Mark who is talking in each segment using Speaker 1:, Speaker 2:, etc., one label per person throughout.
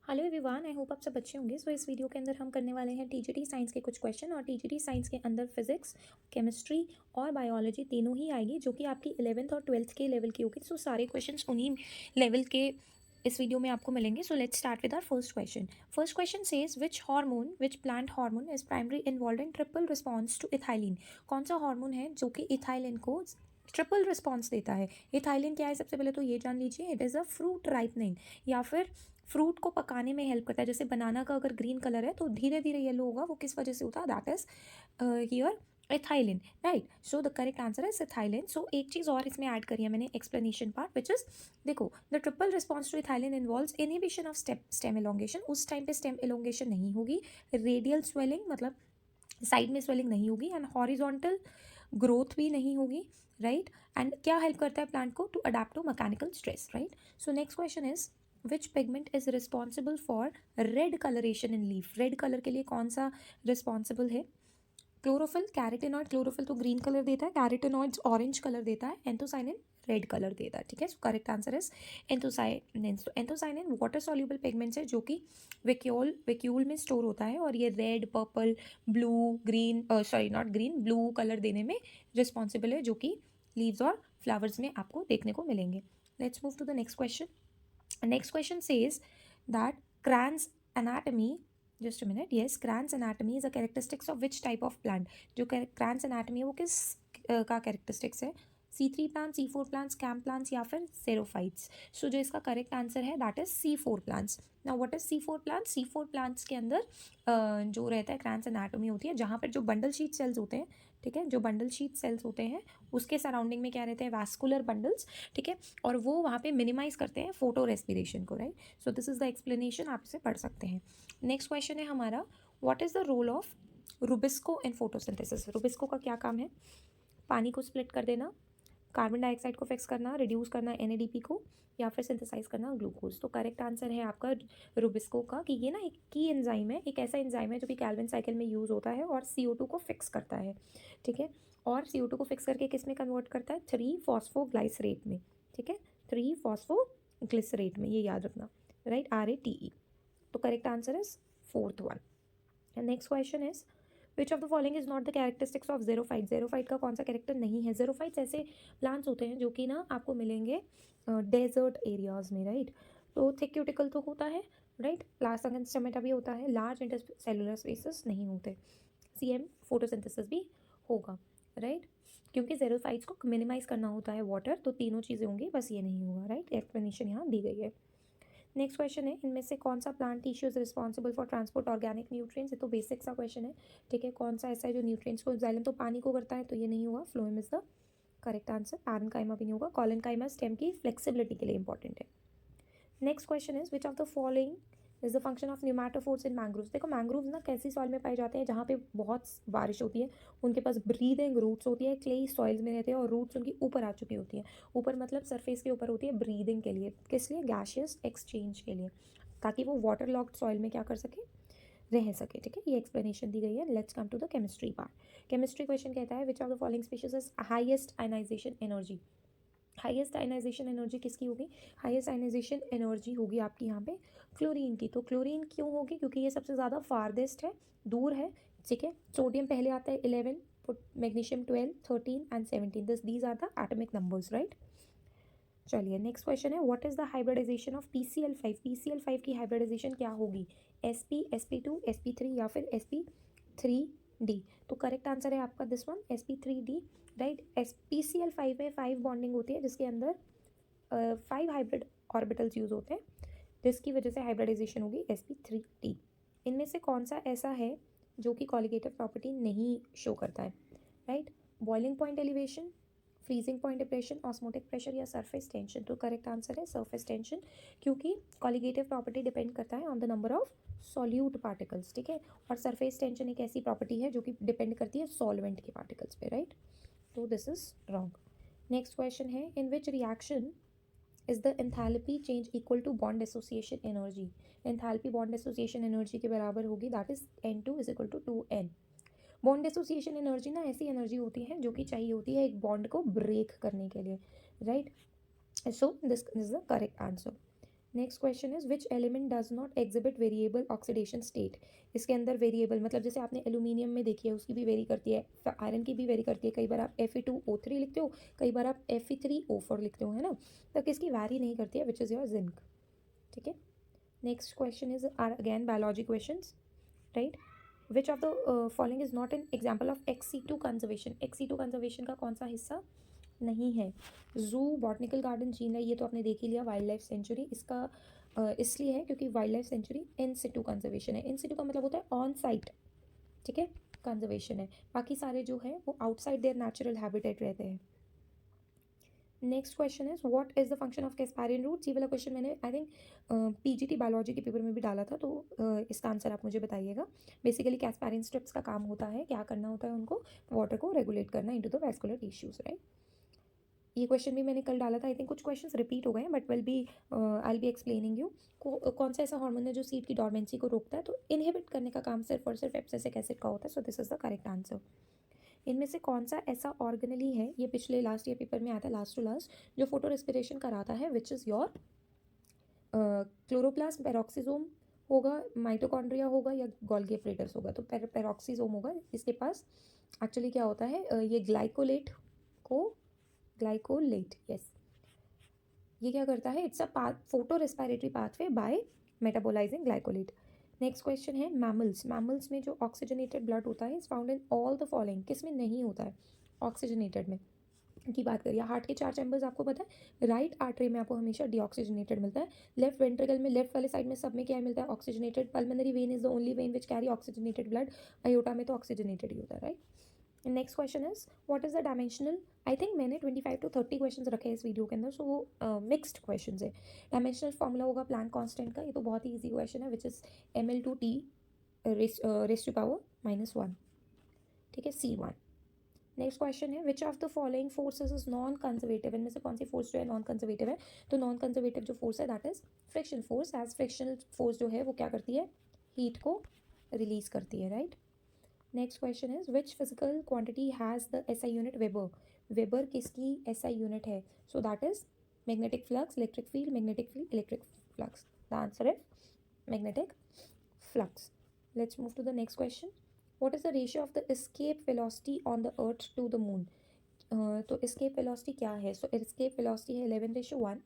Speaker 1: Hello everyone, I hope आप सब अच्छे होंगे। इस वीडियो के अंदर हम करने वाले हैं टीजीटी साइंस के कुछ क्वेश्चन। और टीजीटी साइंस के अंदर फिजिक्स, केमिस्ट्री और बायोलॉजी तीनों ही आएगी, जो कि आपकी 11th और 12th के लेवल की होगी। सो सारे क्वेश्चंस उन्हीं लेवल के इस वीडियो में आपको मिलेंगे। So let's start with our first question. First question says which plant hormone is primary involve in triple response to ethylene. कौन सा हार्मोन है जो कि इथाइलिन को ट्रिपल रिस्पॉन्स देता है। इथाइलिन क्या है, सबसे पहले तो ये जान लीजिए। It is a fruit ripening, या फिर फ्रूट को पकाने में हेल्प करता है। जैसे बनाना का अगर ग्रीन कलर है तो धीरे धीरे येलो होगा, वो किस वजह से होता है, that is here ethylene, right. So the correct answer is ethylene. So एक चीज़ और इसमें ऐड करी है मैंने, एक्सप्लेनेशन पार्ट, विच इज देखो, the triple response to ethylene involves inhibition of stem elongation. उस टाइम पे स्टेम एलोंगेशन नहीं होगी, रेडियल स्वेलिंग मतलब साइड में स्वेलिंग नहीं होगी, एंड हॉरिजॉन्टल ग्रोथ भी नहीं होगी, राइट। एंड क्या हेल्प करता है प्लांट को, to adapt to mechanical stress, right. So next question is which pigment is responsible for red colouration in leaf. Red colour के लिए कौन सा रिस्पॉन्सिबल है। Chlorophyll, carotenoid. क्लोरोफिल तो ग्रीन कलर देता है, कैरेटिनॉइड ऑरेंज कलर देता है, एंथोसाइनिन रेड कलर देता है, ठीक है। So correct answer is anthocyanin. तो एंथोसाइनिन वाटर सॉल्यूबल पिगमेंट्स है, जो कि वैक्यूल में स्टोर होता है, और ये red, purple, blue, green, sorry not green, blue colour देने में रिस्पॉन्सिबल है, जो कि लीव्स और फ्लावर्स में आपको देखने को मिलेंगे। Let's move to the next question. Next question says that Cran's anatomy, just a minute, yes, Cran's anatomy is a characteristics of which type of plant। जो Cran's anatomy है वो किस का characteristics है, C3 plants, C4 plants, cam plants या फिर xerophytes। सो जो इसका करेक्ट आंसर है that is C4 plants। Now what is C4 plants। C4 plants के अंदर जो रहता है Cran's anatomy होती है, जहाँ पर जो बंडल शीट सेल्स होते हैं, ठीक है, जो बंडल शीट सेल्स होते हैं उसके सराउंडिंग में क्या रहते हैं, वैस्कुलर बंडल्स, ठीक है। और वो वहाँ पे मिनिमाइज करते हैं फोटो रेस्पिरेशन को, right. So this is the explanation, आप इसे पढ़ सकते हैं। नेक्स्ट क्वेश्चन है हमारा, what is the role of rubisco in photosynthesis. Rubisco का क्या काम है, पानी को स्प्लिट कर देना, कार्बन डाइऑक्साइड को फिक्स करना, रिड्यूस करना NADP को, या फिर सिंथेसाइज करना ग्लूकोज। तो करेक्ट आंसर है आपका रुबिस्को का, कि ये ना एक की एंजाइम है, एक ऐसा एंजाइम है जो कि कैल्विन साइकिल में यूज़ होता है और CO2 को फिक्स करता है, ठीक है। और CO2 को फिक्स करके किस में कन्वर्ट करता है, 3 फॉस्फोग्लाइसरेट में, ठीक है, 3 फॉस्फोग्लिसरेट में, ये याद रखना, राइट, RATE। तो correct answer is fourth one. Next question is which of the following is not the characteristics of xerophyte. Xerophyte का कौन सा कैरेक्टर नहीं है। जेरोफाइट्स ऐसे प्लांट्स होते हैं जो कि ना आपको मिलेंगे डेजर्ट एरियाज में, राइट। तो थिक क्यूटिकल तो होता है, राइट, लार्ज स्टमेटा भी होता है, लार्ज इंटरसेलुलर स्पेसेस नहीं होते, CM फोटोसिंथेसिस भी होगा, राइट, क्योंकि जेरोफाइट्स को मिनिमाइज करना होता है वाटर, तो तीनों चीज़ें होंगी, बस ये नहीं होगा, राइट। एक्सप्लेनेशन यहाँ दी गई है। नेक्स्ट क्वेश्चन है, इनमें से कौन सा plant tissue is responsible for transport organic nutrients. ये तो बेसिक सा क्वेश्चन है, ठीक है। कौन सा ऐसा है जो न्यूट्रिएंट्स को, जाइलम तो पानी को करता है, तो ये नहीं होगा, phloem is the correct answer. Parenchyma भी नहीं होगा, कॉलेनकाइमा स्टेम की फ्लेक्सिबिलिटी के लिए इंपॉर्टेंट है। Next question is which of the following is the function of pneumatophores in mangroves. देखो मैंग्रोव्स ना कैसी सॉइल में पाए जाते हैं, जहाँ पे बहुत बारिश होती है, उनके पास ब्रीदिंग रूट्स होती है, क्लेई सॉइल्स में रहते हैं, और रूट्स उनकी ऊपर आ चुकी होती है, ऊपर मतलब सरफेस के ऊपर होती है, ब्रीदिंग के लिए, किस लिए, गैशियस एक्सचेंज के लिए, ताकि वो वाटर लॉक्ड सॉइल में क्या कर सके, रह सके, ठीक है। ये एक्सप्लेनेशन दी गई है। Let's come to the chemistry part. Chemistry question कहता है which of the following species is highest ionisation energy. Highest ionisation energy किसकी होगी, हाईएस्ट आयनाइजेशन एनर्जी होगी आपकी यहाँ पे क्लोरीन की। तो क्लोरीन क्यों होगी, क्योंकि ये सबसे ज़्यादा फारदेस्ट है, दूर है, ठीक है। सोडियम पहले आता है 11, magnesium 12, 13 and 17, these are the atomic numbers, right. चलिए नेक्स्ट क्वेश्चन है, what is the hybridisation of PCl5। PCl5 की हाइब्रिडाइजेशन क्या होगी, sp sp2 या फिर sp3d। तो करेक्ट आंसर है आपका this one, sp3d, right. PCl5 में 5 बॉन्डिंग होती है, जिसके अंदर 5 हाइब्रिड ऑर्बिटल्स यूज होते हैं, जिसकी वजह से हाइब्रिडाइजेशन होगी sp3d। इनमें से कौन सा ऐसा है जो कि कॉलिगेटिव प्रॉपर्टी नहीं शो करता है, right. Boiling point elevation, freezing point depression, osmotic pressure या सरफेस टेंशन। तो करेक्ट आंसर है सरफेस टेंशन, क्योंकि कॉलिगेटिव प्रॉपर्टी डिपेंड करता है on the number of solute particles, ठीक है। और सरफेस टेंशन एक ऐसी प्रॉपर्टी है जो कि डिपेंड करती है सॉल्वेंट के पार्टिकल्स पे, राइट। तो this is wrong. Next question है, in which reaction is the enthalpy change equal to bond association energy. Enthalpy bond association energy के बराबर होगी, that is N2 is equal to 2N। Bond association energy ना ऐसी energy होती है जो कि चाहिए होती है एक बॉन्ड को ब्रेक करने के लिए, right. So this is the correct answer. Next question is which element does not exhibit variable oxidation state. इसके अंदर वेरिएबल मतलब जैसे आपने एल्यूमिनियम में देखी है उसकी भी वेरी करती है, आयरन की भी वेरी करती है, कई बार आप Fe2O3 लिखते हो, कई बार आप Fe3O4 लिखते हो, है ना, तो किसकी वैरी नहीं करती है, विच इज़ योर जिंक। ठीक है, next question is are again biology question, right. Which of the following is not an example of XC2 conservation. XC2 conservation का कौन सा हिस्सा नहीं है? जू, बॉटनिकल गार्डन, जीन है, ये तो आपने देख ही लिया। वाइल्ड लाइफ सेंचुरी इसका इसलिए है क्योंकि वाइल्ड लाइफ सेंचुरी इन सिटू कंजर्वेशन है। इन सिटू का मतलब होता है ऑन साइट, ठीक है, कंजर्वेशन है। बाकी सारे जो है वो आउटसाइड देयर नेचुरल हैबिटेट रहते हैं। Next question is what is the function of Casparian roots. ये वाला क्वेश्चन मैंने आई थिंक PGT बायोलॉजी के पेपर में भी डाला था, तो इसका आंसर आप मुझे बताइएगा। बेसिकली कैस्पारियन स्ट्रिप्स का काम होता है, क्या करना होता है उनको, वाटर को रेगुलेट करना into the vascular tissues, right. ये क्वेश्चन भी मैंने कल डाला था, आई थिंक कुछ क्वेश्चंस रिपीट हो गए हैं, but I be explaining you. कौन सा ऐसा हार्मोन है जो सीड की डॉर्मेंसी को रोकता है, तो इनहिबिट करने का काम सिर्फ और सिर्फ एब्सिसिक एसिड का होता है, सो this is the correct answer. इनमें से कौन सा ऐसा ऑर्गेनली है, ये पिछले लास्ट ईयर पेपर में आया था, लास्ट टू लास्ट, जो फोटो रेस्पिरेशन कराता है, विच इज़ योर क्लोरोप्लास्ट, पेरोक्सीजोम होगा, माइटोकॉन्ड्रिया होगा, या गोल्गी एपरेटस होगा। तो पेरोक्सीजोम होगा। इसके पास एक्चुअली क्या होता है, ये ग्लाइकोलेट, यस, ये क्या करता है, it's a photo respiratory pathway by metabolising glycolate. Next question है मैमल्स। मैमल्स में जो ऑक्सीजनेटेड ब्लड होता है is found in all the following, किस में नहीं होता है ऑक्सीजनेटेड में की बात करिए। हार्ट के 4 चैम्बर्स आपको पता है, राइट आर्टरी में आपको हमेशा डीऑक्सीजनेटेड मिलता है, लेफ्ट वेंट्रिकल में, लेफ्ट वाले साइड में सब में क्या मिलता है, oxygenated. Pulmonary vein is the only vein which carry oxygenated blood, aorta में तो ऑक्सीजनेटेड ही होता है, right. Next question is what is the dimensional. I think मैंने 25 to 30 क्वेश्चन रखे हैं इस वीडियो के अंदर, सो वो मिक्सड क्वेश्चन है। डायमेंशनल फॉर्मूला होगा प्लैंक कांस्टेंट का, ये तो बहुत ही ईजी क्वेश्चन है, which is ml/T raise to power -1, ठीक है, C1। नेक्स्ट क्वेश्चन है which of the following forces is non conservative. इनमें से कौन सी फोर्स जो है नॉन कंजर्वेटिव है, तो नॉन कंजर्वेटिव जो फोर्स है that is friction force. As frictional force जो है वो क्या करती है, हीट को रिलीज करती है, right. Next question is which physical quantity has the SI unit weber. Weber किसकी SI यूनिट है, so that is magnetic flux, electric field, magnetic field, electric flux. The answer is magnetic flux. Let's move to the next question. what is the ratio of the escape velocity on the earth to the moon। तो escape velocity क्या है, so escape velocity है 11:1।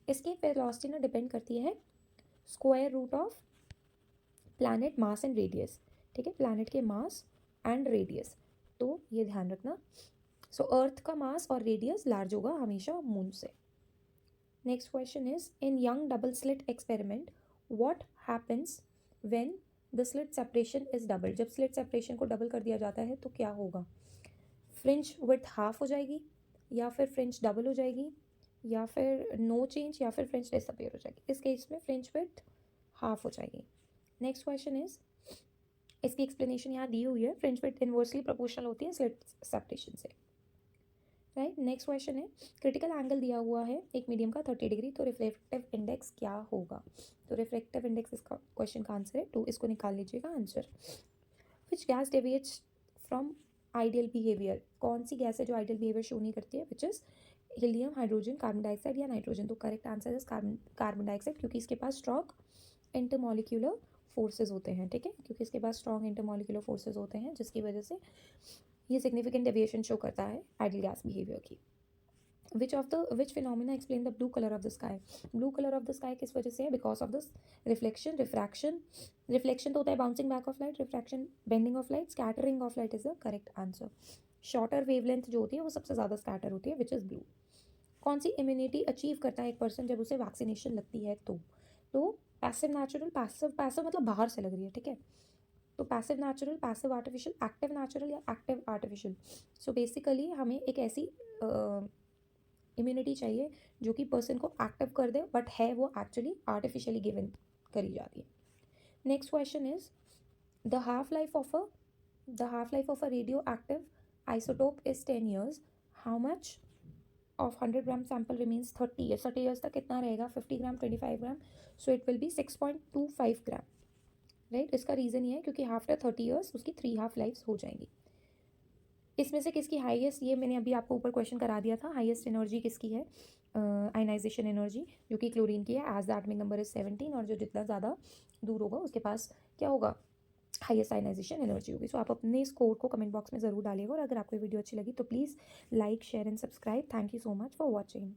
Speaker 1: escape velocity ना depend करती है square root of planet mass and radius, ठीक है, planet के मास एंड रेडियस, तो ये ध्यान रखना। सो अर्थ का मास और रेडियस लार्ज होगा हमेशा मून से। Next question is in young double slit experiment what happens when the slit separation is double. जब स्लिट सेपरेशन को डबल कर दिया जाता है तो क्या होगा, फ्रिंज विड्थ हाफ हो जाएगी, या फिर फ्रिंज डबल हो जाएगी, या फिर नो चेंज, या फिर फ्रिंज डिसअपियर हो जाएगी। इस केस में फ्रिंज विड्थ हाफ हो जाएगी। नेक्स्ट क्वेश्चन इज, इसकी एक्सप्लेनेशन यहाँ दी हुई है, फ्रिंज विड्थ इनवर्सली प्रोपोर्शनल होती है स्लिट सेपरेशन से, राइट। नेक्स्ट क्वेश्चन है क्रिटिकल एंगल दिया हुआ है एक मीडियम का 30 डिग्री, तो रिफ्लेक्टिव इंडेक्स क्या होगा, तो रिफ्लेक्टिव इंडेक्स इसका क्वेश्चन का आंसर है 2, इसको निकाल लीजिएगा answer. Which gas deviates from ideal behaviour. कौन सी गैस है जो आइडियल बिहेवियर शो नहीं करती है, which is helium, hydrogen, carbon dioxide या नाइट्रोजन। तो correct answer is carbon dioxide, क्योंकि इसके पास स्ट्रॉन्ग इंटरमोलिक्यूलर फोर्सेज होते हैं, ठीक है, क्योंकि इसके पास स्ट्रॉन्ग इंटरमोलिक्यूलर फोर्सेज होते हैं, जिसकी वजह से ये सिग्निफिकेंट डेविएशन शो करता है आइडियल गैस बिहेवियर की। Which phenomena explain the blue colour of the sky. Blue colour of the sky किस वजह से है, because of this reflection, refraction. Reflection तो होता है bouncing back of light, refraction bending of light, scattering of light is the correct answer. Shorter wavelength जो होती है वो सबसे ज़्यादा स्कैटर होती है, विच इज़ ब्लू। कौन सी इम्यूनिटी अचीव करता है एक पर्सन जब उसे वैक्सीनेशन लगती है, तो पैसिव नेचुरल, पैसिव मतलब बाहर से लग रही है, ठीक है, तो passive natural, passive artificial, active natural या एक्टिव आर्टिफिशियल। सो बेसिकली हमें एक ऐसी इम्यूनिटी चाहिए जो कि पर्सन को एक्टिव कर दे, बट है वो एक्चुअली आर्टिफिशियली गिवन करी जाती है। Next question is the half life of a radioactive isotope is 10 years। How much of 100 gram sample remains 30 years। 30 years तक कितना रहेगा, 50 gram, 25 gram, so it will be 6.25 gram, right. इसका reason ये है क्योंकि आफ्टर 30 years उसकी 3 half lives हो जाएंगी। इसमें से किसकी हाईएस्ट, ये मैंने अभी आपको ऊपर क्वेश्चन करा दिया था, हाईएस्ट एनर्जी किसकी है, आयनाइजेशन एनर्जी जो कि क्लोरीन की है, as the atomic number is 17, और जो जितना ज़्यादा दूर होगा उसके पास क्या होगा, हाईएस्ट आयनाइजेशन एनर्जी होगी। सो आप अपने स्कोर को कमेंट बॉक्स में ज़रूर डालिएगा, और अगर आपको वीडियो अच्छी लगी तो please like share and subscribe. Thank you so much for watching.